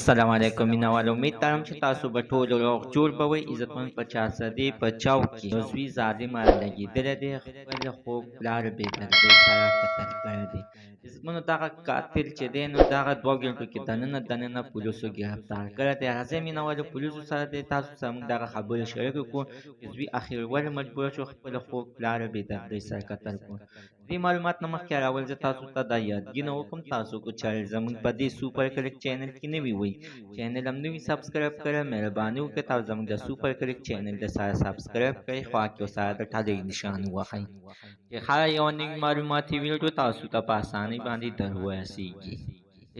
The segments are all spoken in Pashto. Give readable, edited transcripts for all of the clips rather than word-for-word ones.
السلام علیکم مینوال امید لرم چې تاسو به ټول روغ جوړ به وئ. عزتمن په چارسدې په چوک کې یو زوی ظالم لګېدلی دی، خپل خوږ پلار بې دردۍ سره قتل کړی دی. عزتمنو دغه قاتل چې دی نو دغه 2 ګنټو کې دننه پولیسو ګرفتار کړی دی. راځئ مینوالو پولیسو سره دی تاسو سره موږ دغه خبرې شریکې کړو چې زوی اخر ولې مجبوره شو خپل خوږ پلار بې دردۍ سره قتل کړو. دې معلومات نه مخکې راول زه تاسو ته دا یادګي نه وکړم تاسو کو چینل زموږ په دې سوپر کلیک چینل کې نوي وئ چینل هم نوي سبسکرایب کړئ مهرباني وکړئ تاسو زموږ د سوپر کلیک چینل د سره سبسکرایب کړئ خوا کې ورسره د ټلۍ نشان ووهئ چې هره یوه نوي معلوماتي ویډیو تاسو ته په اسانۍ باندې در ورسیږي.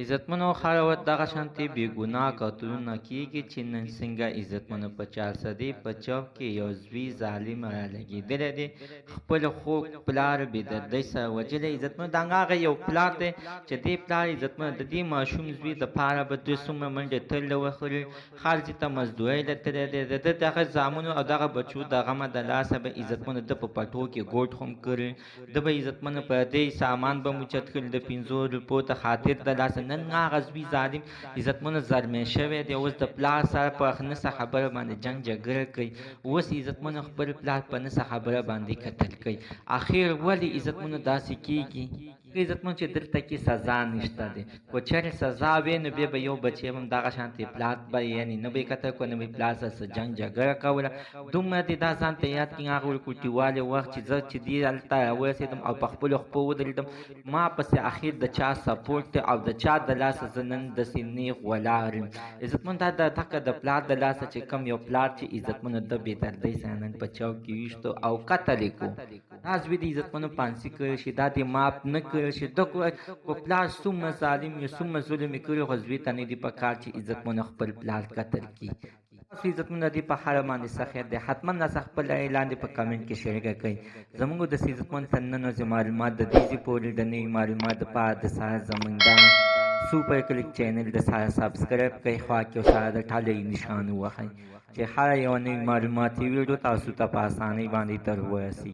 عزتمنو هره ورځ دغه شانتې بې ګناه قتلونه کېږي چې نن څنګه عزتمنو په چارسدې په چوک کې یو زوی ظالم رالګېدلی دی، خپل خوږ پلار بې دردۍ سره وژلی. عزتمنو د هغه یو پلار دی چې دې پلار عزتمنو د دې ماشوم زوی دپاره به دوی څومره منډې تللی وخوري، خارجې ته مزدورۍ له تللی دی. د ده دغه زامنو او دغه بچو د غمه د لاسه به عزتمنو ده په پټو کې ګوټ هم کړي، ده به عزتمنو په دې سامان به موچت کړي د 5 روپو د خاطر د لاسه. نن هغه زوی ظالم عزتمنو زلمی شوی دی، اوس د پلار سره په نسه خبره باندې جنګ جګړه کوي، اوس عزتمنو خپل پلار په نسه خبره باندې قتل کوي. اخر ولې عزتمنو داسې کېږي عزتمنو چې دلته کې سزا نشته دی. که چېرې سزا وی نو بیا به یو بچی هم دغه شانتې پلار به یعنې نه به یې قتل کړو نه به یې پلار سره څه جنګ جګړه کوله. دومره دې دا ځان ته یاد کړي هغه ورکوټیوالې وخت چې زه چې دې هلته راورسېدم او په خپلو خپو ودرېدم ما پسې اخر د چا سپورټ دی او د چا د لاسه زه نن داسې نیغ ولاړ یم. عزتمنو دا د دغه د پلار د لاسه چې کوم یو پلار چې عزتمنو د بې دردۍ سره نن په چوک کې ویشتو او قتل یې کړو. دا زوی د عزتمنو پانسي کړی شي، دا دې معاف نه کړی شي. د کو پلار څومره ظالم یې څومره ظلم یې کړی خو زوی ته نه دي په کار چې عزتمنو خپل پلار قتل کړي. تاسو عزتمنو دې په هره باندې څه خیر دی حتما راڅخه خپل رایې لاندې په کمنټ کې شریکه کړئ. زموږ د عزتمنو تر نن ورځې معلومات د دې پورې د نوي معلومات دپاره د سره زموږ دا سوپر کلیک چینل د سره سبسکرایب کړئ خوا کې ورسره د ټلۍ نشان ووهئ چې هره یوه نوي معلوماتي ویډیو تاسو ته په اسانۍ باندې در ورسیږي.